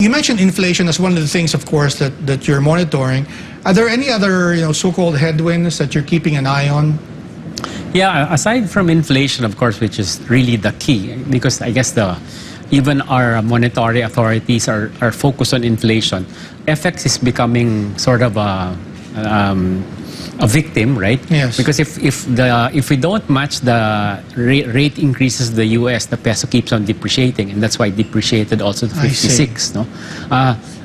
You mentioned inflation as one of the things, of course, that you're monitoring. Are there any other, so-called headwinds that you're keeping an eye on? Yeah, aside from inflation, of course, which is really the key, because I guess even our monetary authorities are focused on inflation. FX is becoming sort of a victim, right? Yes. Because if we don't match the rate increases of the US, the peso keeps on depreciating, and that's why it depreciated also to 56. No,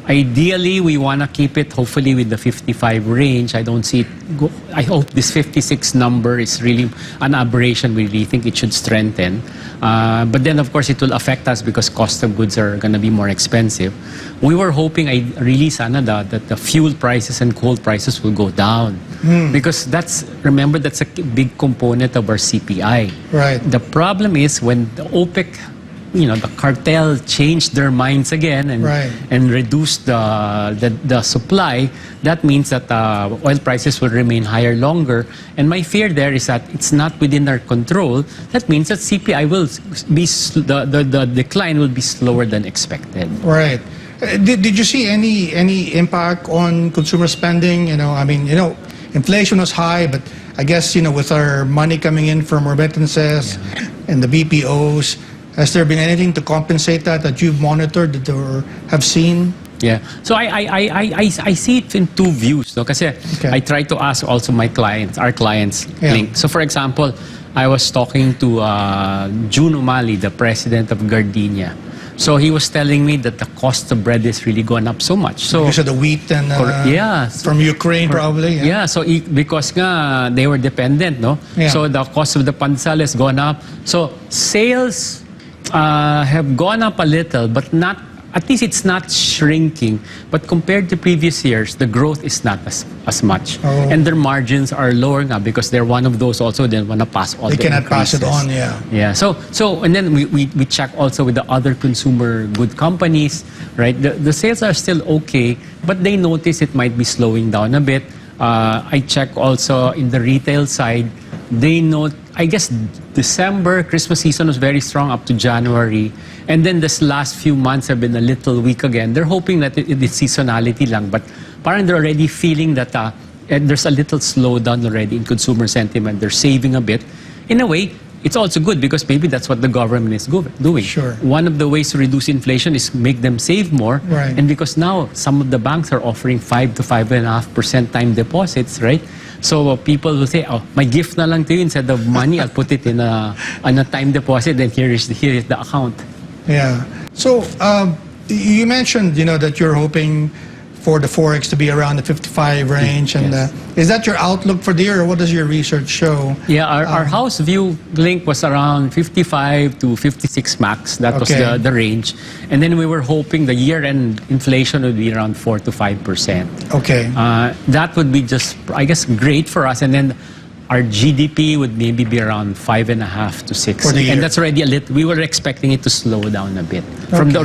ideally we want to keep it hopefully with the 55 range. I don't see it go. I hope this 56 number is really an aberration. We really think it should strengthen, but then of course it will affect us because cost of goods are going to be more expensive. We were hoping, sana that the fuel prices and coal prices will go down. Because remember, that's a big component of our CPI. Right. The problem is when the OPEC, the cartel changed their minds again and reduced the supply, that means that oil prices will remain higher longer. And my fear there is that it's not within our control. That means that CPI will be, the decline will be slower than expected. Right. Did you see any impact on consumer spending? Inflation was high, but I guess, with our money coming in from remittances and the BPOs, has there been anything to compensate that you've monitored or have seen? Yeah. So I see it in two views. No? Kasi I try to ask also our clients. Link. So for example, I was talking to June Umali, the president of Gardenia. So he was telling me that the cost of bread is really gone up so much. So because of the wheat and from Ukraine probably. Yeah. So because they were dependent, no. Yeah. So the cost of the pansal has gone up. So sales have gone up a little, but not. At least it's not shrinking. But compared to previous years, the growth is not as much. Oh. And their margins are lower now because they're one of those also that want to pass all the increases. They cannot pass it on, Yeah. So and then we check also with the other consumer good companies, right? The sales are still okay, but they notice it might be slowing down a bit. I check also in the retail side. They note, I guess December, Christmas season was very strong up to January. And then this last few months have been a little weak again. They're hoping that it is seasonality lang. But parang they're already feeling that there's a little slowdown already in consumer sentiment. They're saving a bit. In a way, it's also good because maybe that's what the government is doing. Sure. One of the ways to reduce inflation is make them save more. Right. And because now some of the banks are offering 5 to 5.5% time deposits, right? So people will say, "Oh, my gift na lang to you instead of money. I'll put it in a time deposit, and here is the account." Yeah. So you mentioned, that you're hoping for the Forex to be around the 55 range, and is that your outlook for the year, or what does your research show? Yeah, our house view link was around 55 to 56 max. That was the range, and then we were hoping the year-end inflation would be around 4 to 5%. Okay. That would be just, I guess, great for us, and then our GDP would maybe be around 5.5 to 6, and that's already a little. We were expecting it to slow down a bit from the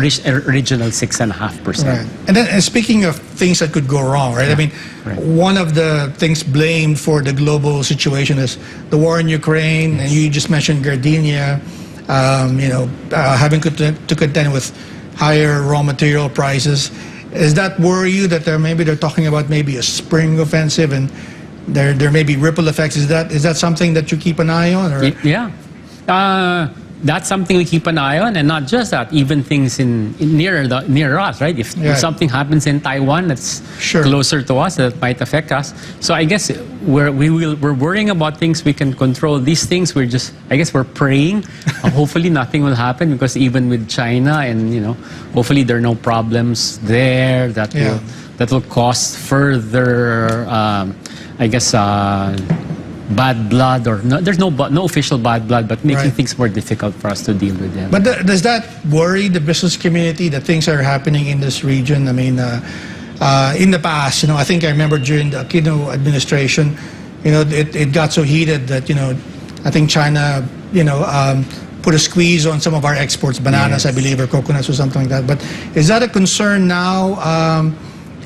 original 6.5%. Right. And then, speaking of things that could go wrong, right? Yeah. One of the things blamed for the global situation is the war in Ukraine, and you just mentioned Gardenia, having to contend with higher raw material prices. Does that worry you that they're talking about maybe a spring offensive and there may be ripple effects? Is that something that you keep an eye on? Or? Yeah, that's something we keep an eye on, and not just that. Even things near us, right? If something happens in Taiwan that's closer to us, that might affect us. So I guess we're worrying about things we can control. These things we're praying. Hopefully nothing will happen, because even with China and hopefully there are no problems there that will cause further. Bad blood, or there's no official bad blood, but making things more difficult for us to deal with them. But does that worry the business community that things are happening in this region? I mean, in the past, I think I remember during the Aquino administration, it got so heated that I think China, put a squeeze on some of our exports, bananas, I believe, or coconuts or something like that. But is that a concern now?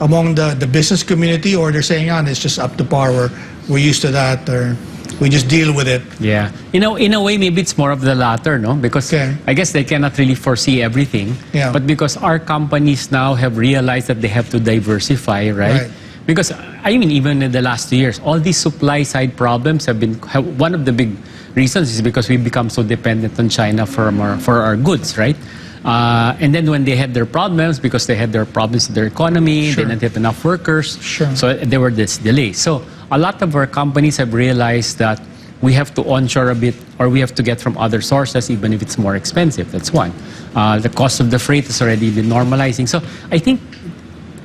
Among the business community, or they're saying, it's just up to par, we're used to that? Or we just deal with it. Yeah. In a way, maybe it's more of the latter, no? Because I guess they cannot really foresee everything. Yeah. But because our companies now have realized that they have to diversify, right? Because, I mean, even in the last 2 years, all these supply side problems one of the big reasons is because we become so dependent on China for our goods, right? And then when they had their problems, because they had their problems with their economy, they didn't have enough workers, so there were this delays. So a lot of our companies have realized that we have to onshore a bit, or we have to get from other sources, even if it's more expensive. That's one. The cost of the freight has already been normalizing. So I think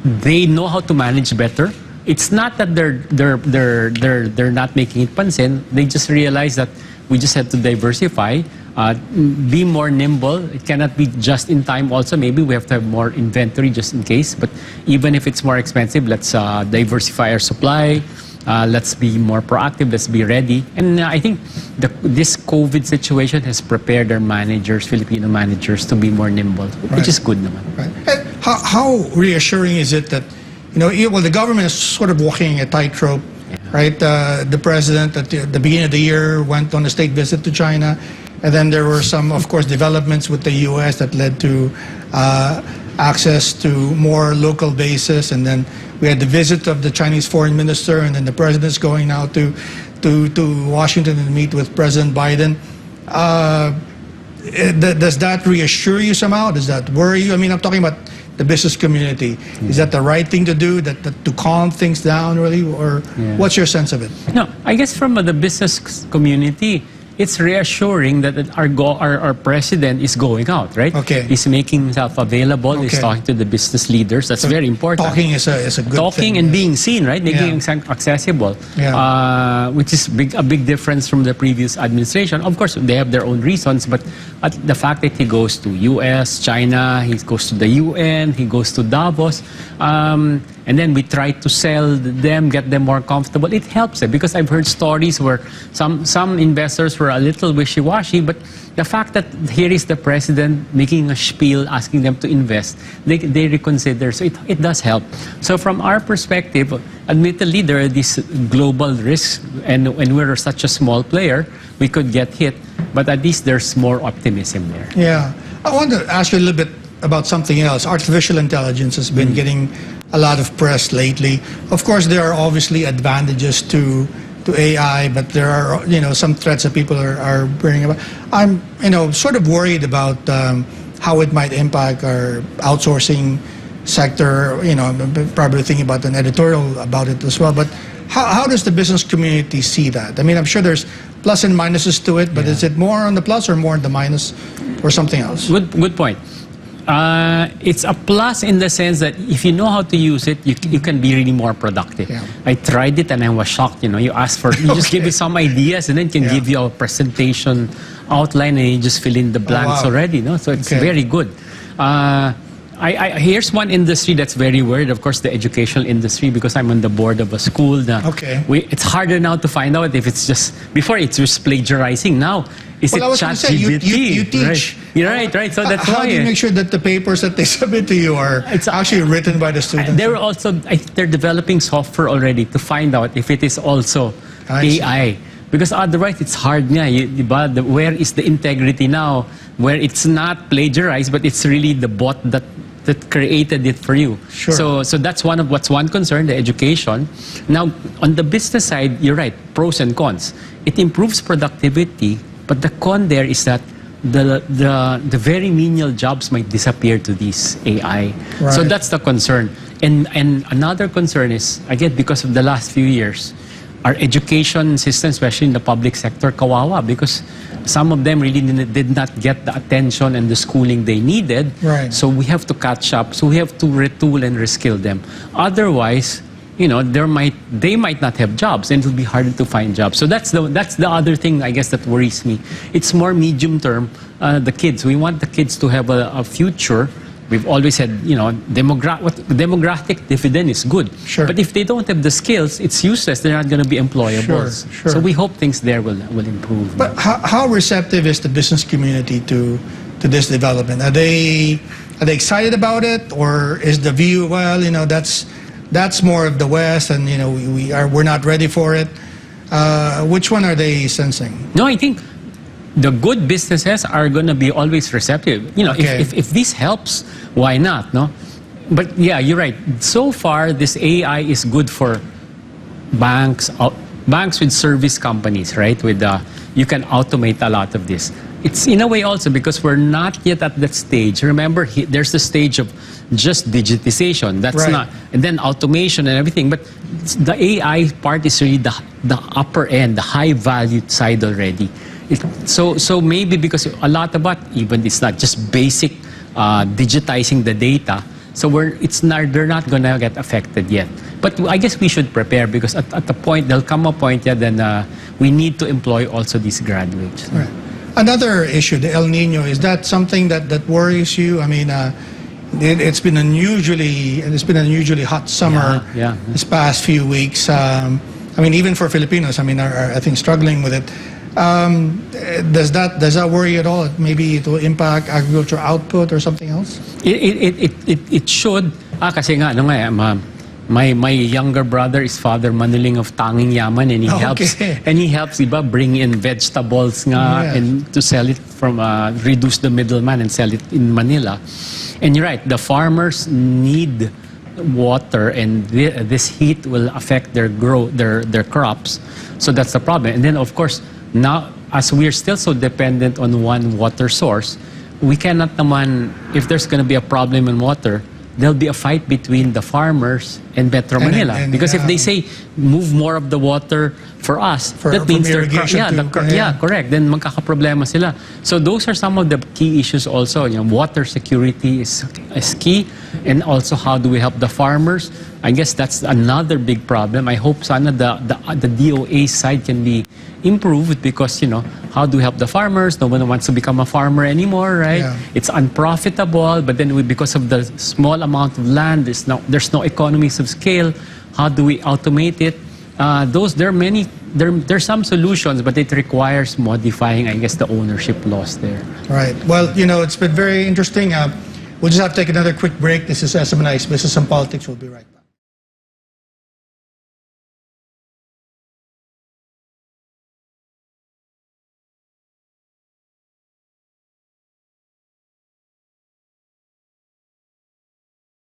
they know how to manage better. It's not that they're not making it pansin. They just realize that we just have to diversify, be more nimble. It cannot be just in time. Also, maybe we have to have more inventory just in case. But even if it's more expensive, let's diversify our supply. Let's be more proactive. Let's be ready. And I think this COVID situation has prepared our managers, Filipino managers, to be more nimble, which is good naman. Right. How reassuring is it that, the government is sort of walking a tightrope, right? The president at the beginning of the year went on a state visit to China, and then there were some, of course, developments with the U.S. that led to access to more local bases, and then we had the visit of the Chinese foreign minister, and then the president's going now to Washington and meet with President Biden. Does that reassure you somehow? Does that worry you? I mean, I'm talking about the business community. Is that the right thing to do, that to calm things down, really? Or what's your sense of it? No, I guess from the business community, it's reassuring that our president is going out, right? Okay. He's making himself available. He's talking to the business leaders. That's very important. Talking is a good thing. Talking and being seen, right? Making accessible, which is a big difference from the previous administration. Of course, they have their own reasons, but the fact that he goes to US, China, he goes to the UN, he goes to Davos, and then we try to sell them, get them more comfortable. It helps them, because I've heard stories where some investors were a little wishy-washy, but the fact that here is the president making a spiel, asking them to invest, they reconsider. So it does help. So from our perspective, admittedly, there are these global risks, and we're such a small player, we could get hit, but at least there's more optimism there. Yeah. I want to ask you a little bit about something else. Artificial intelligence has been getting a lot of press lately. Of course, there are obviously advantages to AI, but there are some threats that people are bringing about. I'm sort of worried about how it might impact our outsourcing sector. I'm probably thinking about an editorial about it as well. But how does the business community see that? I mean, I'm sure there's plus and minuses to it, but is it more on the plus or more on the minus, or something else? Good point. It's a plus in the sense that if you know how to use it, you can be really more productive. I tried it and I was shocked. You ask for, you just give you some ideas, and then it can give you a presentation outline, and you just fill in the blanks already. So it's very good. Here's one industry that's very worried, of course, the educational industry, because I'm on the board of a school. It's harder now to find out if it's just, before it's just plagiarizing. Now, is it ChatGPT? You teach. Right. You're right. So that's how do you make sure that the papers that they submit to you are actually written by the students? They're developing software already to find out if it is also AI. Because otherwise, it's hard nga. Where is the integrity now? Where it's not plagiarized, but it's really the bot that created it for you. So that's one concern, the education. Now, on the business side, you're right, pros and cons. It improves productivity, but the con there is that the very menial jobs might disappear to this AI. So that's the concern. And another concern is, again, because of the last few years, our education system, especially in the public sector, kawawa, because some of them really did not get the attention and the schooling they needed. So we have to catch up. So we have to retool and reskill them. Otherwise, they might not have jobs, and it will be harder to find jobs. So that's the other thing, I guess, that worries me. It's more medium term. The kids, we want the kids to have a future. We've always said, demographic dividend is good. But if they don't have the skills, it's useless. They're not going to be employable. So we hope things there will improve. But how receptive is the business community to this development? Are they excited about it, or is the view, well, that's more of the West, and we're not ready for it? Which one are they sensing? No, I think the good businesses are going to be always receptive. You know, Okay. if this helps, why not, no? But yeah, you're right. So far, this AI is good for banks, banks with service companies, right? With you can automate a lot of this. It's in a way also because we're not yet at that stage. Remember, there's the stage of just digitization. That's Right. not, and then automation and everything. But the AI part is really the upper end, the high value side already. So maybe because a lot about even it's not just basic digitizing the data. So they're not gonna get affected yet. But I guess we should prepare because at the point there'll come a point then we need to employ also these graduates. Right. Another issue, the El Nino, is that something that worries you? I mean, it's been unusually hot summer Yeah. this past few weeks. I mean, even for Filipinos, I mean, are I think struggling with it. Does that worry at all? Maybe it will impact agricultural output or something else? It should. Kasi nga, ano nga, my younger brother is Father Maniling of Tanging Yaman, and he helps diba, bring in vegetables nga Yes. and to sell it from reduce the middleman and sell it in Manila. And you're right, the farmers need water, and this heat will affect their crops. So that's the problem. And then of course, now as we're still so dependent on one water source, we cannot naman, if there's going to be a problem in water, there'll be a fight between the farmers and Metro Manila. Because if they say move more of the water for us, that means correct. Then magkakaproblema sila. So those are some of the key issues also. You know, water security is key, and also how do we help the farmers? I guess that's another big problem. I hope sana the DOA side can be improved because, you know, how do we help the farmers? No one wants to become a farmer anymore, right? Yeah. It's unprofitable, but then because of the small amount of land, there's no economies of scale. How do we automate it? There's some solutions, but it requires modifying, I guess, the ownership laws there. Right. Well, you know, it's been very interesting. We'll just have to take another quick break. This is SMNI's Business and Politics. We'll be right back.